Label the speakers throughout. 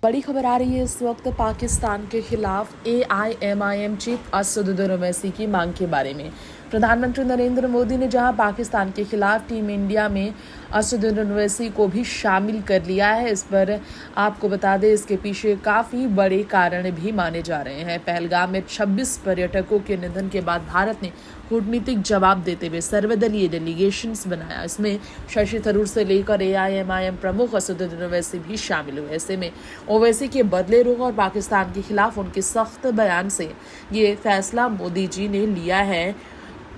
Speaker 1: बड़ी खबर आ रही है इस वक्त पाकिस्तान के खिलाफ AIMIM चीफ असदुद्दीन ओवैसी की मांग के बारे में। प्रधानमंत्री नरेंद्र मोदी ने जहां पाकिस्तान के खिलाफ टीम इंडिया में असदुद्दीन ओवैसी को भी शामिल कर लिया है, इस पर आपको बता दें इसके पीछे काफ़ी बड़े कारण भी माने जा रहे हैं। पहलगाम में 26 पर्यटकों के निधन के बाद भारत ने कूटनीतिक जवाब देते हुए सर्वदलीय डेलीगेशंस बनाया। इसमें शशि थरूर से लेकर AIMIM प्रमुख असदुद्दीन ओवैसी भी शामिल हुए। ऐसे में ओवैसी के बदले रुख और पाकिस्तान के खिलाफ उनके सख्त बयान से ये फैसला मोदी जी ने लिया है।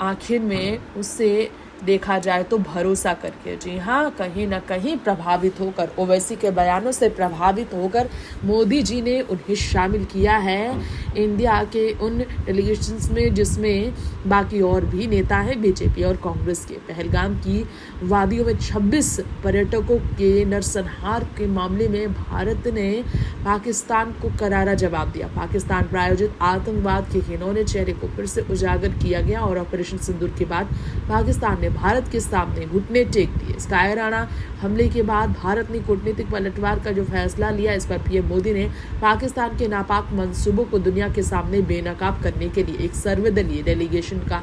Speaker 1: आखिर में उससे देखा जाए तो भरोसा करके, जी हाँ, कहीं ना कहीं प्रभावित होकर, ओवैसी के बयानों से प्रभावित होकर मोदी जी ने उन्हें शामिल किया है इंडिया के उन डेलीगेशंस में जिसमें बाकी और भी नेता हैं बीजेपी और कांग्रेस के। पहलगाम की वादियों में 26 पर्यटकों के नरसंहार के मामले में भारत ने पाकिस्तान को करारा जवाब दिया। पाकिस्तान प्रायोजित आतंकवाद के घिनौने चेहरे को फिर से उजागर किया गया और ऑपरेशन सिंदूर के बाद पाकिस्तान ने भारत के सामने घुटने टेक दिए। इस कायराना हमले के बाद भारत ने कूटनीतिक पलटवार का जो फैसला लिया, इस पर पीएम मोदी ने पाकिस्तान के नापाक मंसूबों को दुनिया के सामने बेनकाब करने के लिए एक सर्वदलीय डेलीगेशन का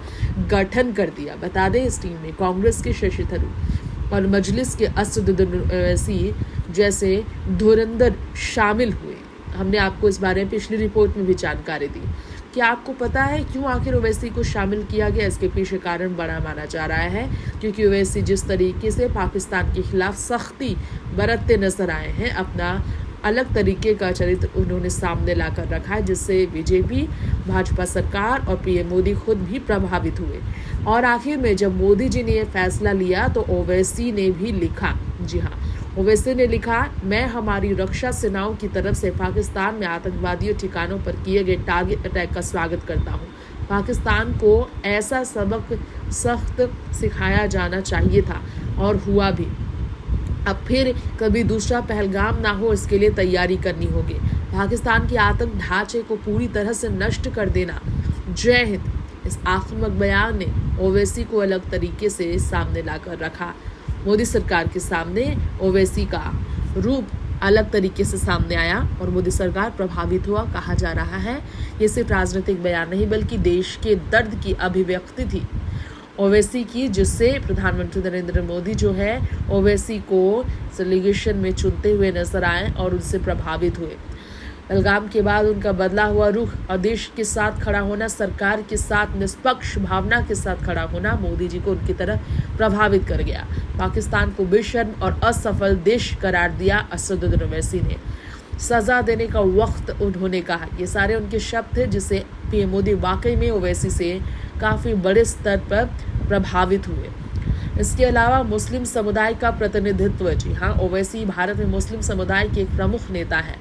Speaker 1: गठन कर दिया। बता दें, इस टीम में कांग्रेस के शशि थरूर और मजलिस के असदुद्दीन ओवैसी जैसे धुरंधर शामिल हुए। हमने आपको इस बारे में पिछली रिपोर्ट में भी जानकारी दी। क्या आपको पता है क्यों आखिर ओवैसी को शामिल किया गया? इसके पीछे कारण बड़ा माना जा रहा है, क्योंकि ओवैसी जिस तरीके से पाकिस्तान के खिलाफ सख्ती बरतते नजर आए हैं, अपना अलग तरीके का चरित्र उन्होंने सामने लाकर रखा है, जिससे बीजेपी, भाजपा सरकार और पीएम मोदी खुद भी प्रभावित हुए। और आखिर में जब मोदी जी ने यह फैसला लिया तो ओवैसी ने भी लिखा, जी हाँ, ओवैसी ने लिखा, मैं हमारी रक्षा सेनाओं की तरफ से पाकिस्तान में आतंकवादियों ठिकानों पर किए गए टारगेट अटैक का स्वागत करता हूँ। पाकिस्तान को ऐसा सबक सख्त सिखाया जाना चाहिए था और हुआ भी। अब फिर कभी दूसरा पहलगाम ना हो, इसके लिए तैयारी करनी होगी। पाकिस्तान के आतंक ढांचे को पूरी तरह से नष्ट कर देना। जय हिंद। इस आक्रामक बयान ने ओवैसी को अलग तरीके से सामने लाकर रखा। मोदी सरकार के सामने ओवैसी का रूप अलग तरीके से सामने आया और मोदी सरकार प्रभावित हुआ। कहा जा रहा है ये सिर्फ राजनीतिक बयान नहीं बल्कि देश के दर्द की अभिव्यक्ति थी ओवैसी की, जिससे प्रधानमंत्री नरेंद्र मोदी जो है ओवैसी को डेलीगेशन में चुनते हुए नजर आए और उनसे प्रभावित हुए। पहलगाम के बाद उनका बदला हुआ रुख और देश के साथ खड़ा होना, सरकार के साथ निष्पक्ष भावना के साथ खड़ा होना मोदी जी को उनकी तरफ प्रभावित कर गया। पाकिस्तान को बेशर्म और असफल देश करार दिया असदुद्दीन ओवैसी ने। सजा देने का वक्त उन्होंने कहा। ये सारे उनके शब्द थे, जिससे पीएम मोदी वाकई में ओवैसी से काफ़ी बड़े स्तर पर प्रभावित हुए। इसके अलावा मुस्लिम समुदाय का प्रतिनिधित्व, जी हाँ, ओवैसी भारत में मुस्लिम समुदाय के एक प्रमुख नेता है,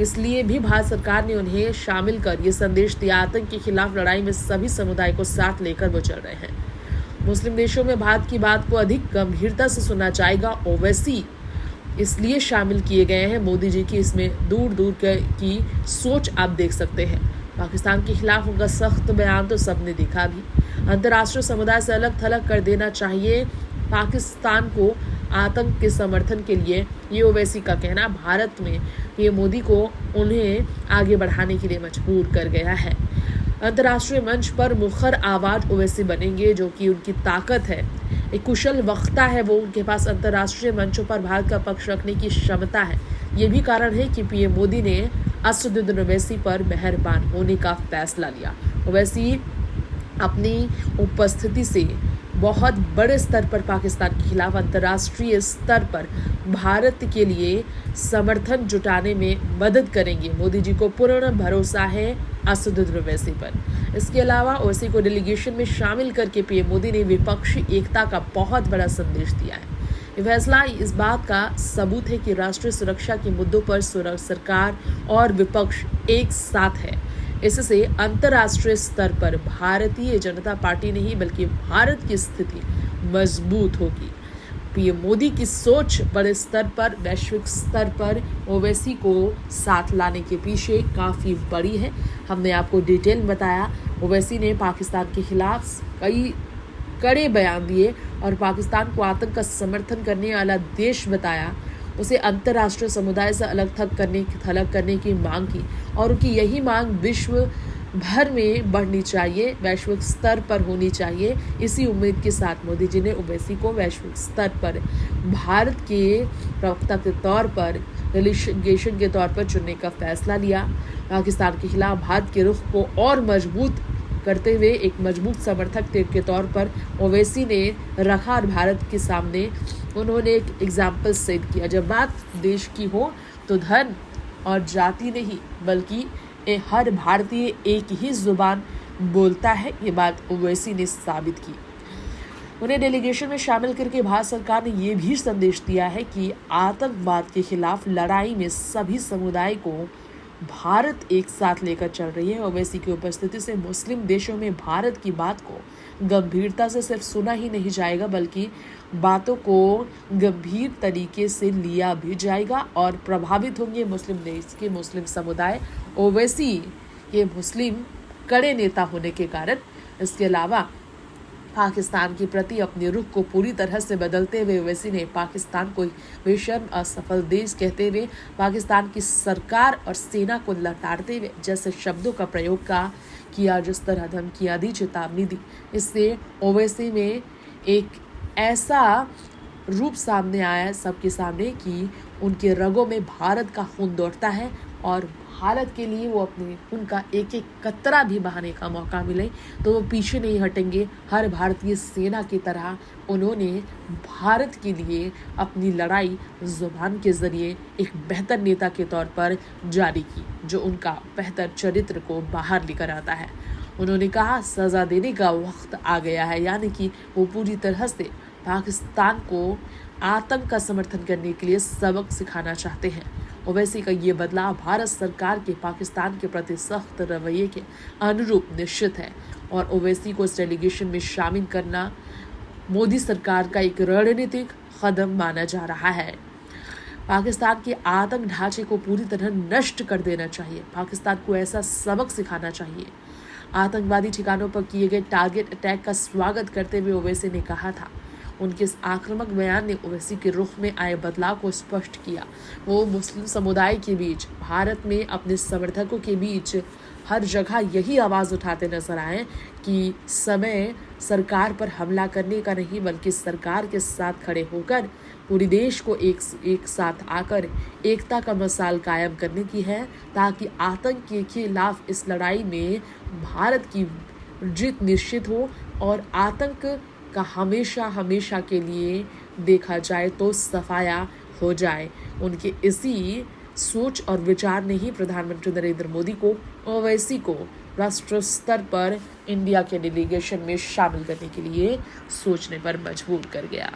Speaker 1: इसलिए भी भारत सरकार ने उन्हें शामिल कर ये संदेश दिया, आतंक के खिलाफ लड़ाई में सभी समुदाय को साथ लेकर वो चल रहे हैं। मुस्लिम देशों में भारत की बात को अधिक गंभीरता से सुना जाएगा। ओवैसी इसलिए शामिल किए गए हैं। मोदी जी की इसमें दूर दूर की सोच आप देख सकते हैं। पाकिस्तान के खिलाफ उनका सख्त बयान तो सबने देखा भी। अंतर्राष्ट्रीय समुदाय से अलग थलग कर देना चाहिए पाकिस्तान को आतंक के समर्थन के लिए, ये ओवैसी का कहना भारत में पीएम मोदी को उन्हें आगे बढ़ाने के लिए मजबूर कर गया है। अंतर्राष्ट्रीय मंच पर मुखर आवाज ओवैसी बनेंगे, जो कि उनकी ताकत है। एक कुशल वक्ता है वो, उनके पास अंतर्राष्ट्रीय मंचों पर भारत का पक्ष रखने की क्षमता है। ये भी कारण है कि पीएम मोदी ने असदुद्दीन ओवैसी पर मेहरबान होने का फैसला लिया। ओवैसी अपनी उपस्थिति से बहुत बड़े स्तर पर पाकिस्तान के खिलाफ अंतर्राष्ट्रीय स्तर पर भारत के लिए समर्थन जुटाने में मदद करेंगे। मोदी जी को पूर्ण भरोसा है असदुद्दीन ओवैसी पर। इसके अलावा ओवैसी को डेलीगेशन में शामिल करके पीएम मोदी ने विपक्षी एकता का बहुत बड़ा संदेश दिया है। ये फैसला इस बात का सबूत है कि राष्ट्रीय सुरक्षा के मुद्दों पर सरकार और विपक्ष एक साथ है। इससे अंतर्राष्ट्रीय स्तर पर भारतीय जनता पार्टी नहीं बल्कि भारत की स्थिति मजबूत होगी। पीएम मोदी की सोच बड़े स्तर पर, वैश्विक स्तर पर ओवैसी को साथ लाने के पीछे काफ़ी बड़ी है। हमने आपको डिटेल में बताया। ओवैसी ने पाकिस्तान के खिलाफ कई कड़े बयान दिए और पाकिस्तान को आतंक का समर्थन करने वाला देश बताया। उसे अंतर्राष्ट्रीय समुदाय से अलग थलग करने की मांग की और उनकी यही मांग विश्व भर में बढ़नी चाहिए, वैश्विक स्तर पर होनी चाहिए। इसी उम्मीद के साथ मोदी जी ने ओवैसी को वैश्विक स्तर पर भारत के प्रवक्ता के तौर पर, डेलीगेशन के तौर पर चुनने का फैसला लिया। पाकिस्तान के खिलाफ भारत के रुख को और मजबूत करते हुए एक मजबूत समर्थक के तौर पर ओवैसी ने रखा और भारत के सामने उन्होंने एक एग्जाम्पल सेट किया। जब बात देश की हो तो धर्म और जाति नहीं बल्कि हर भारतीय एक ही जुबान बोलता है, ये बात ओवैसी ने साबित की। उन्हें डेलीगेशन में शामिल करके भारत सरकार ने ये भी संदेश दिया है कि आतंकवाद के खिलाफ लड़ाई में सभी समुदाय को भारत एक साथ लेकर चल रही है। ओवैसी की उपस्थिति से मुस्लिम देशों में भारत की बात को गंभीरता से सिर्फ सुना ही नहीं जाएगा बल्कि बातों को गंभीर तरीके से लिया भी जाएगा और प्रभावित होंगे मुस्लिम देश के मुस्लिम समुदाय ओवैसी के मुस्लिम कड़े नेता होने के कारण। इसके अलावा पाकिस्तान के प्रति अपने रुख को पूरी तरह से बदलते हुए ओवैसी ने पाकिस्तान को बेशर्म असफल देश कहते हुए पाकिस्तान की सरकार और सेना को लताड़ते हुए जैसे शब्दों का प्रयोग किया, जिस तरह धमकियां दी, चेतावनी दी, इससे ओवैसी में एक ऐसा रूप सामने आया है सबके सामने कि उनके रगों में भारत का खून दौड़ता है और भारत के लिए वो अपने खून का एक एक कतरा भी बहाने का मौका मिले तो वो पीछे नहीं हटेंगे। हर भारतीय सेना की तरह उन्होंने भारत के लिए अपनी लड़ाई जुबान के जरिए एक बेहतर नेता के तौर पर जारी की, जो उनका बेहतर चरित्र को बाहर लेकर आता है। उन्होंने कहा सजा देने का वक्त आ गया है, यानी कि वो पूरी तरह से पाकिस्तान को आतंक का समर्थन करने के लिए सबक सिखाना चाहते हैं। ओवैसी का ये बदलाव भारत सरकार के पाकिस्तान के प्रति सख्त रवैये के अनुरूप निश्चित है और ओवैसी को इस डेलीगेशन में शामिल करना मोदी सरकार का एक रणनीतिक कदम माना जा रहा है। पाकिस्तान के आतंक ढांचे को पूरी तरह नष्ट कर देना चाहिए। पाकिस्तान को ऐसा सबक सिखाना चाहिए। आतंकवादी ठिकानों पर किए गए टारगेट अटैक का स्वागत करते हुए ओवैसी ने कहा था। उनके इस आक्रामक बयान ने ओवैसी के रुख में आए बदलाव को स्पष्ट किया। वो मुस्लिम समुदाय के बीच, भारत में अपने समर्थकों के बीच हर जगह यही आवाज़ उठाते नजर आए कि समय सरकार पर हमला करने का नहीं बल्कि सरकार के साथ खड़े होकर पूरे देश को एक साथ आकर एकता का मिसाल कायम करने की है, ताकि आतंक के खिलाफ इस लड़ाई में भारत की जीत निश्चित हो और आतंक का हमेशा के लिए देखा जाए तो सफाया हो जाए। उनके इसी सोच और विचार ने ही प्रधानमंत्री नरेंद्र मोदी को ओवैसी को राष्ट्रीय स्तर पर इंडिया के डेलीगेशन में शामिल करने के लिए सोचने पर मजबूर कर गया।